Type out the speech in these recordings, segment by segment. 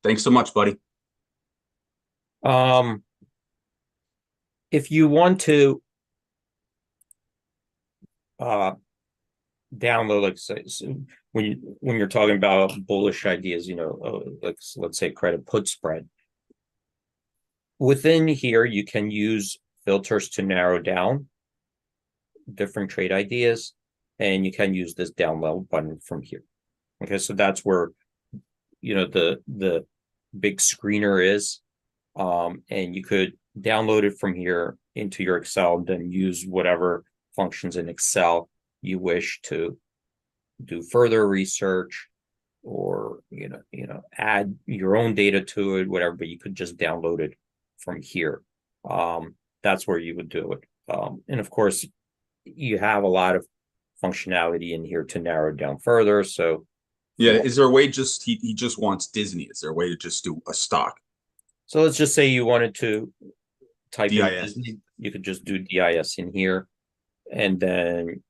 Thanks so much, buddy. Um, if you want to uh download, like say, so when you're talking about bullish ideas, like let's say credit put spread, within here you can use filters to narrow down different trade ideas, and you can use this down level button from here. Okay, so that's where the big screener is. And you could download it from here into your Excel and then use whatever functions in Excel you wish to do further research, or add your own data to it, whatever. But you could just download it from here. That's where you would do it. And of course, you have a lot of functionality in here to narrow it down further. So if Yeah, you want, is there a way he just wants Disney? Is there a way to just do a stock? so let's just say you wanted to type in DIS. Disney, you could just do DIS in here. And then,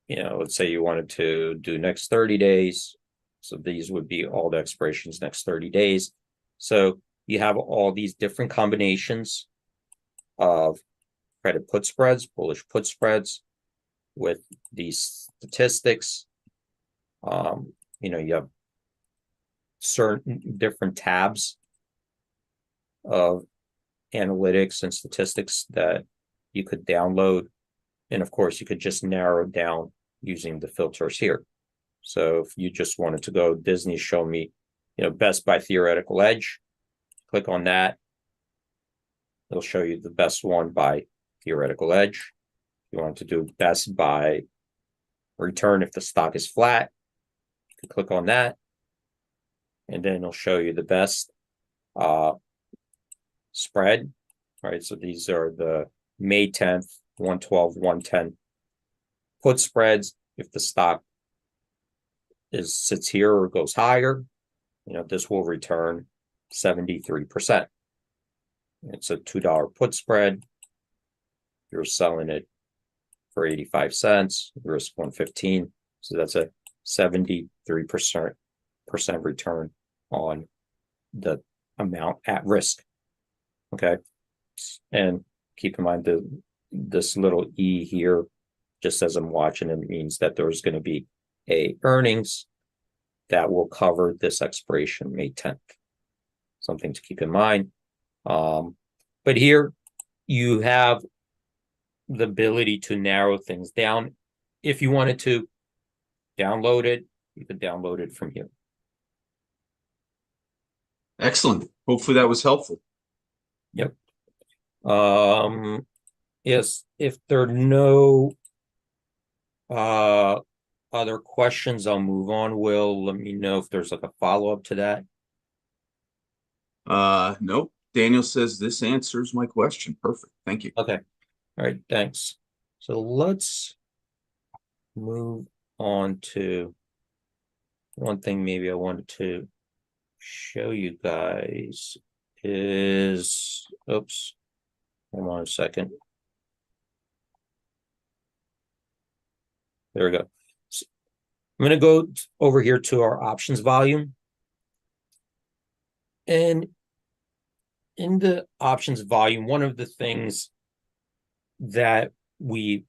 let's say you wanted to do next 30 days. So these would be all the expirations next 30 days. So you have all these different combinations of credit put spreads, bullish put spreads with these statistics. You have certain different tabs of analytics and statistics that you could download. And of course, you could just narrow down using the filters here. So if you just wanted to go Disney, show me, best by theoretical edge, click on that. It'll show you the best one by theoretical edge. If you want to do best by return if the stock is flat, you can click on that. And then it'll show you the best spread. Right. So these are the May 10th, 112, 110 put spreads. If the stock sits here or goes higher, this will return 73%. It's a $2 put spread. You're selling it for 85 cents, risk 115. So that's a 73% return on the amount at risk. Okay. And keep in mind this little E here, just as I'm watching, it means that there's going to be a earnings that will cover this expiration May 10th. Something to keep in mind. But here you have the ability to narrow things down. If you wanted to download it, you could download it from here. Excellent. Hopefully that was helpful. Yep. Yes, if there are no other questions, I'll move on. Will, let me know if there's like a follow-up to that. Nope. Daniel says this answers my question. Perfect. Thank you. Okay. All right, thanks. So let's move on to one thing maybe I wanted to show you guys is, oops, hold on a second. There we go. So I'm going to go over here to our options volume. And in the options volume, one of the things that we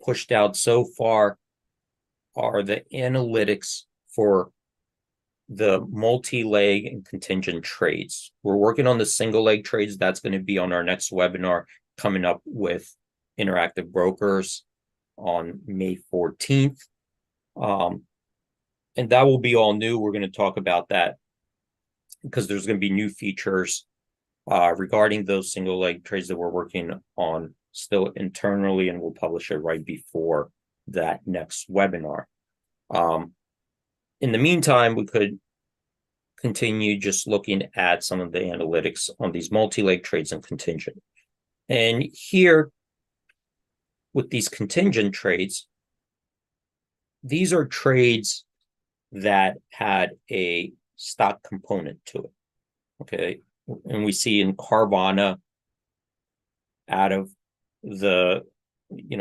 pushed out so far are the analytics for the multi-leg and contingent trades. We're working on the single leg trades. That's going to be on our next webinar coming up with Interactive Brokers on May 14th. And that will be all new. We're going to talk about that because there's going to be new features regarding those single leg trades that we're working on still internally, and we'll publish it right before that next webinar. In the meantime, we could continue just looking at some of the analytics on these multi-leg trades and contingent. And here, with these contingent trades, these are trades that had a stock component to it. Okay. And we see in Carvana, out of the,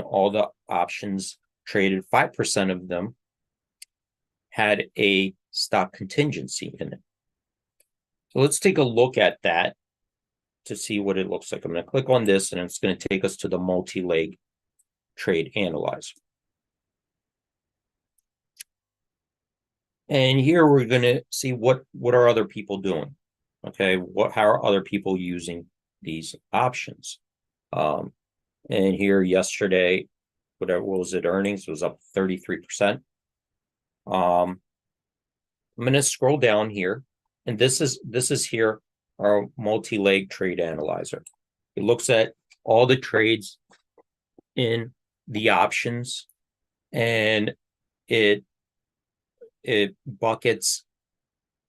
all the options traded, 5% of them had a stock contingency in it. So let's take a look at that to see what it looks like. I'm going to click on this, and it's going to take us to the multi-leg trade analyzer. And here we're going to see what are other people doing. Okay, how are other people using these options? And here yesterday, what was it? Earnings was up 33%. I'm going to scroll down here, and this is here our multi-leg trade analyzer. It looks at all the trades in the options, and it buckets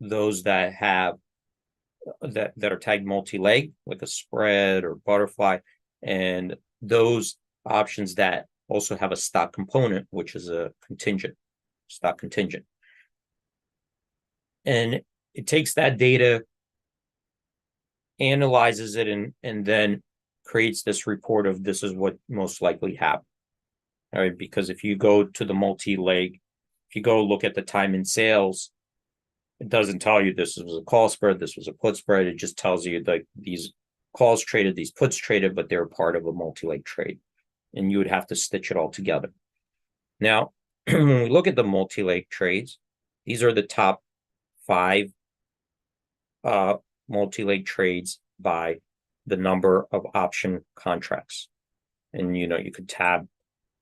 those that have that are tagged multi-leg, like a spread or butterfly, and those options that also have a stock component, which is a stock contingent. And it takes that data, analyzes it, and then creates this report of this is what most likely happened. All right, because if you go to the multi-leg, if you go look at the time in sales, it doesn't tell you this was a call spread, this was a put spread. It just tells you like these calls traded, these puts traded, but they're part of a multi-leg trade. And you would have to stitch it all together. Now, when we look at the multi-leg trades, these are the top 5 multi-leg trades by the number of option contracts. And you could tab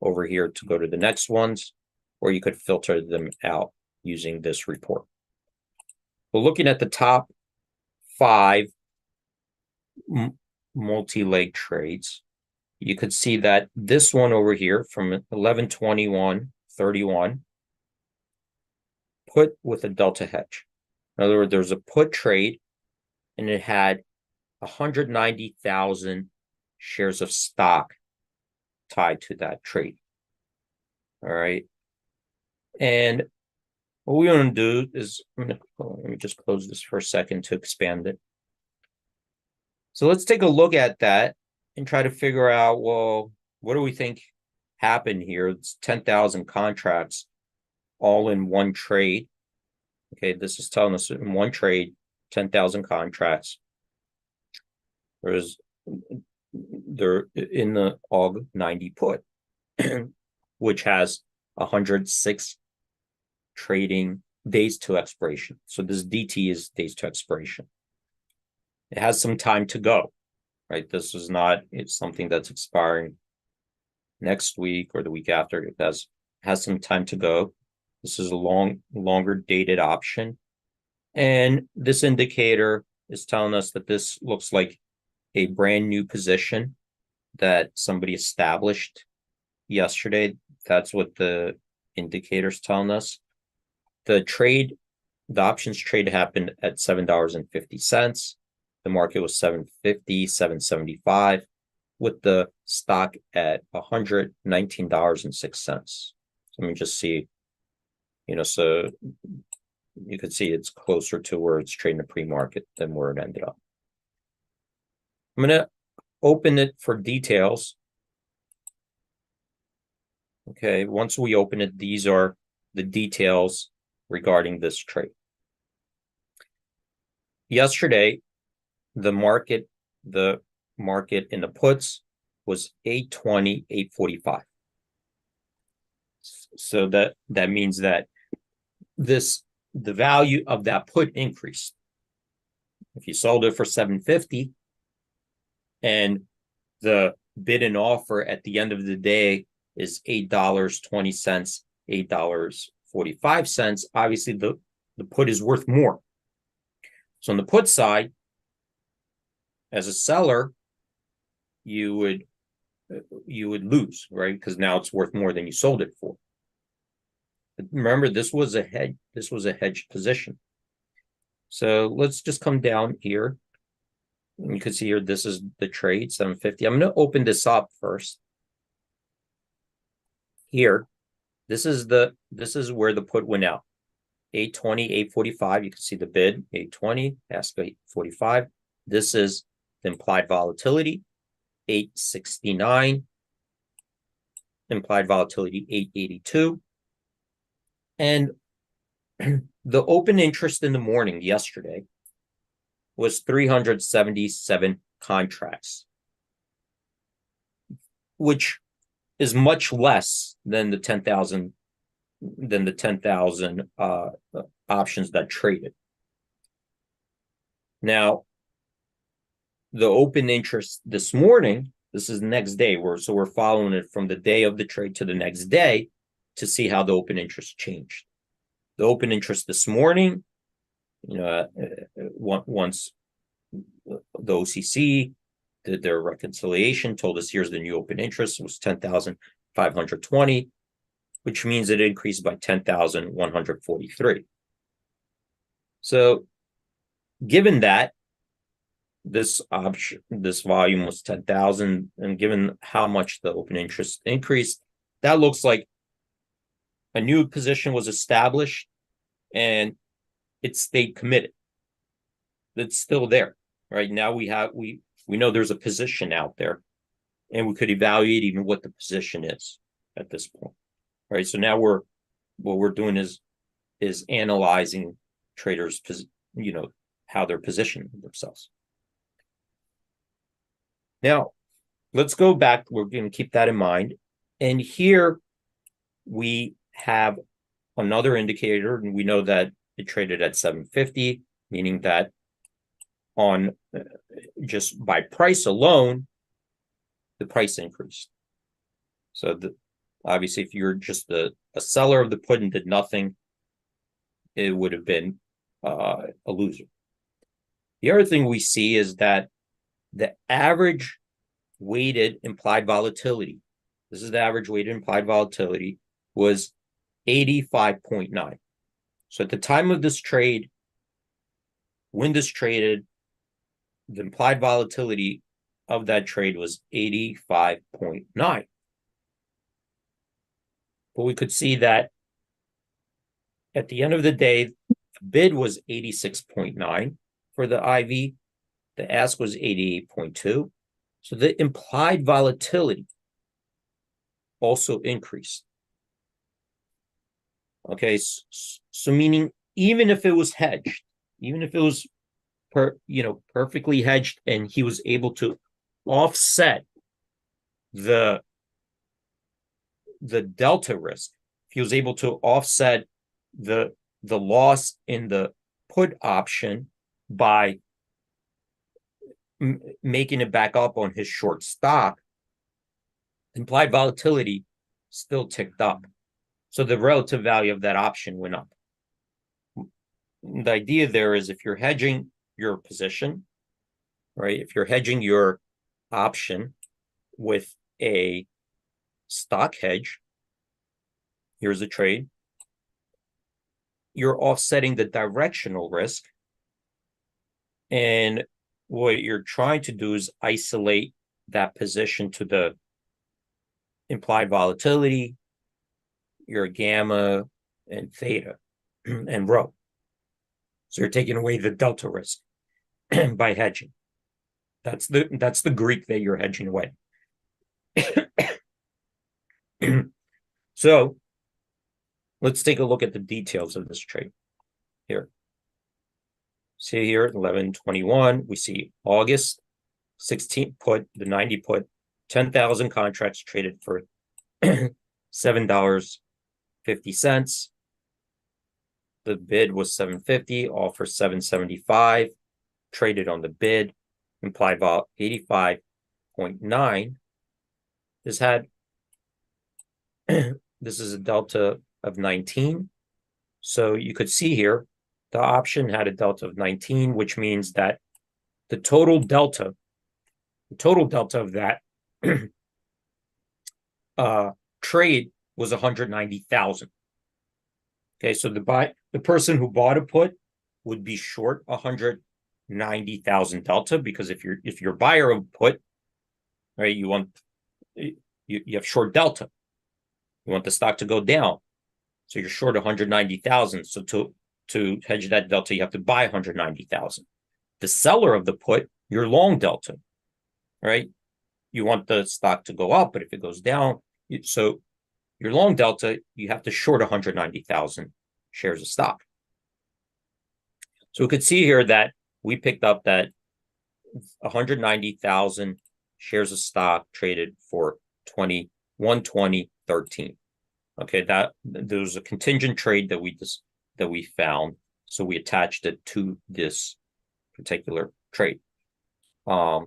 over here to go to the next ones, or you could filter them out using this report. But looking at the top 5 multi-leg trades, you could see that this one over here from 11/21/31 put with a delta hedge. In other words, there's a put trade, and it had 190,000 shares of stock tied to that trade. All right. And what we want to do is, let me just close this for a second to expand it. So let's take a look at that and try to figure out, well, what do we think happened here? It's 10,000 contracts all in one trade. Okay, this is telling us in one trade, 10,000 contracts. They're in the AUG 90 put, which has 106 trading days to expiration. So this DT is days to expiration. It has some time to go, right? This is not, it's something that's expiring next week or the week after. It has some time to go. This is a longer dated option. And this indicator is telling us that this looks like a brand new position that somebody established yesterday. That's what the indicator's telling us. The options trade happened at $7.50. The market was $7.50, $7.75, with the stock at $119.06. Let me just see, so you could see it's closer to where it's trading the pre-market than where it ended up. I'm going to open it for details. Okay, once we open it, these are the details regarding this trade. Yesterday, the market in the puts was 820, 845. So that means that the value of that put increased. If you sold it for $7.50 and the bid and offer at the end of the day is $8.20, $8.45, obviously the put is worth more. So on the put side, as a seller, you would lose, right? Because now it's worth more than you sold it for. But remember, this was a hedged position. So let's just come down here. And you can see here, this is the trade, 750. I'm going to open this up first. Here, this is where the put went out. 820, 845. You can see the bid, 820, ask 845. This is the implied volatility, 869. Implied volatility, 882. And the open interest in the morning yesterday was 377 contracts, which is much less than the 10,000 options that traded. Now, the open interest this morning, this is the next day, so we're following it from the day of the trade to the next day to see how the open interest changed. The open interest this morning, once the OCC did their reconciliation, told us here's the new open interest, was 10,520, which means it increased by 10,143. So given that this volume was 10,000, and given how much the open interest increased, that looks like a new position was established and it stayed committed. It's still there. Right now we know there's a position out there, and we could evaluate even what the position is at this point. Right. So now what we're doing is analyzing traders, how they're positioning themselves. Now, let's go back. We're going to keep that in mind. And here we have another indicator, and we know that it traded at 750, meaning that on just by price alone, the price increased. So obviously, if you're just a seller of the put and did nothing, it would have been a loser. The other thing we see is that the average weighted implied volatility, this is the average weighted implied volatility, was 85.9. So at the time of this trade, when this traded, the implied volatility of that trade was 85.9. But we could see that at the end of the day, the bid was 86.9 for the IV. The ask was 88.2. So the implied volatility also increased. Okay, so meaning even if it was hedged, even if it was perfectly hedged, and he was able to offset the delta risk, he was able to offset the loss in the put option by making it back up on his short stock, implied volatility still ticked up. So the relative value of that option went up. The idea there is, if you're hedging your position, right? If you're hedging your option with a stock hedge, here's a trade, you're offsetting the directional risk. And what you're trying to do is isolate that position to the implied volatility, your gamma and theta and rho. So you're taking away the delta risk by hedging. That's the Greek that you're hedging away. So let's take a look at the details of this trade here. See here at 11/21, we see August 16th put, the 90 put, 10,000 contracts traded for $7.50. The bid was 750, offer 775, traded on the bid, implied vol 85.9. This is a delta of 19. So you could see here, the option had a delta of 19, which means that the total delta of that trade was 190,000. Okay, so the person who bought a put would be short 190,000 delta, because if you're a buyer of a put, right, you have short delta. You want the stock to go down, so you're short 190,000. So to hedge that delta, you have to buy 190,000. The seller of the put, you're long delta, right? You want the stock to go up, but if it goes down, so your long delta, you have to short 190,000 shares of stock. So we could see here that we picked up that 190,000 shares of stock traded for 120.13. Okay, that there was a contingent trade that we found, so we attached it to this particular trade. And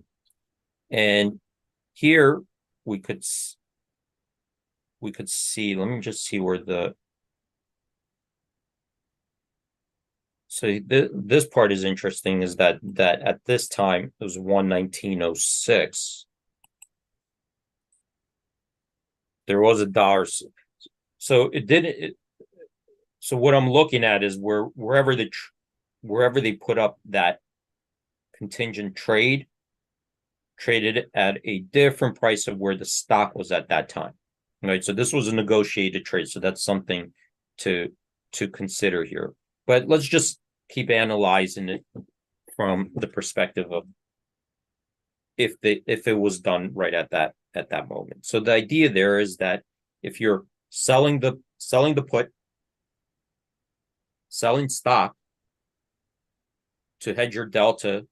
here we could see. Let me just see where the. So this part is interesting. Is that at this time it was 119.06. There was a dollar. So it didn't. So what I'm looking at is wherever they put up that contingent trade, traded at a different price of where the stock was at that time. Right. So this was a negotiated trade. So that's something to consider here. But let's just keep analyzing it from the perspective of if it was done right at that moment. So the idea there is that if you're selling the put, selling stock to hedge your delta,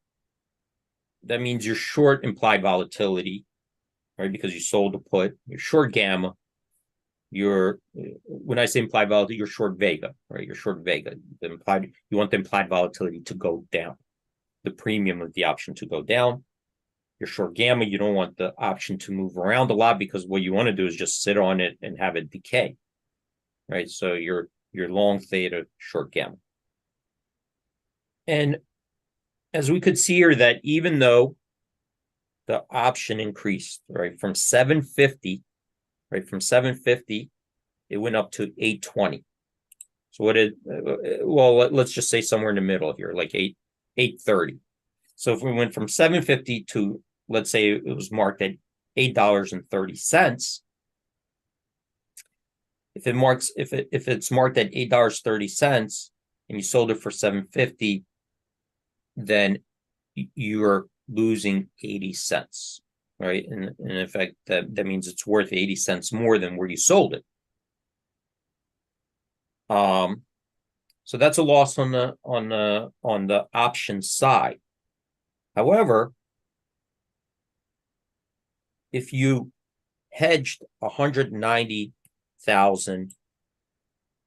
that means you're short implied volatility, right? Because you sold the put, you're short gamma. When I say implied volatility, you're short vega, right? You're short vega. You want the implied volatility to go down, the premium of the option to go down. You're short gamma. You don't want the option to move around a lot because what you want to do is just sit on it and have it decay, right? So you're long theta, short gamma. And as we could see here, that even though the option increased, right, from 750, right, from 750, it went up to 820. So let's just say somewhere in the middle here, like 830. So if we went from 750 to, let's say it was marked at $8.30, if it's marked at $8.30 and you sold it for 750, then you're losing 80 cents, right? And in fact, that means it's worth 80 cents more than where you sold it. So that's a loss on the option side. However, if you hedged 190,000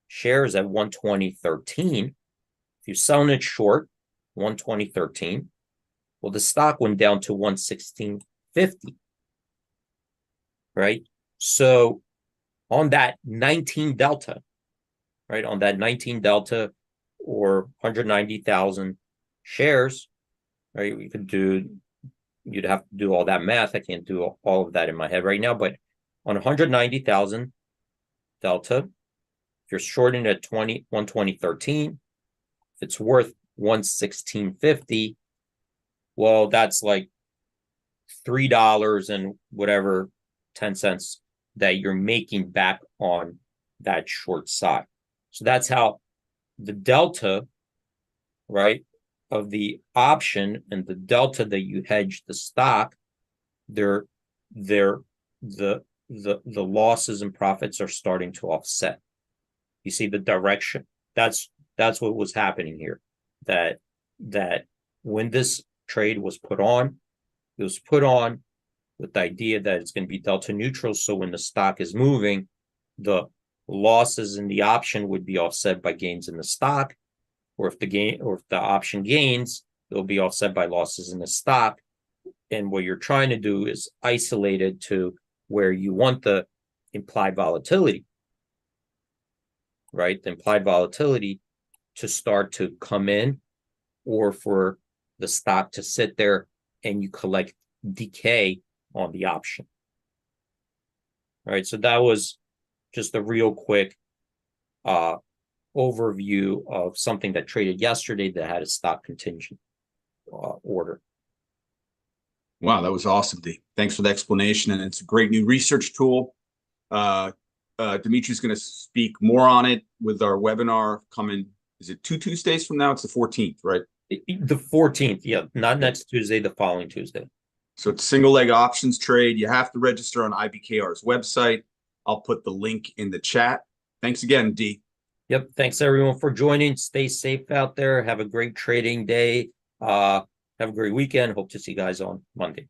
shares at 120.13, if you're selling it short 120.13, well, the stock went down to 116.50, right? So on that 19 delta, right, on that 19 delta or 190,000 shares, right, you'd have to do all that math. I can't do all of that in my head right now, but on 190,000 delta, if you're shorting at 120.13, if it's worth 116.50, well, that's like $3 and whatever 10 cents that you're making back on that short side. So that's how the delta, right, of the option and the delta that you hedge the stock, the losses and profits are starting to offset. You see the direction. That's what was happening here. That when this trade was put on, it was put on with the idea that it's going to be delta neutral. So when the stock is moving, the losses in the option would be offset by gains in the stock, or if the option gains, it'll be offset by losses in the stock. And what you're trying to do is isolate it to where you want the implied volatility, right? The implied volatility to start to come in, or for the stock to sit there and you collect decay on the option. All right, so that was just a real quick overview of something that traded yesterday that had a stock contingent order. Wow, that was awesome, D. Thanks for the explanation, and it's a great new research tool. Dimitri's going to speak more on it with our webinar coming. Is it 2 Tuesdays from now? It's the 14th, right? The 14th, yeah, not next Tuesday, the following Tuesday. So it's single leg options trade. You have to register on IBKR's website. I'll put the link in the chat. Thanks again, D. Yep. Thanks everyone for joining. Stay safe out there. Have a great trading day. Have a great weekend. Hope to see you guys on Monday.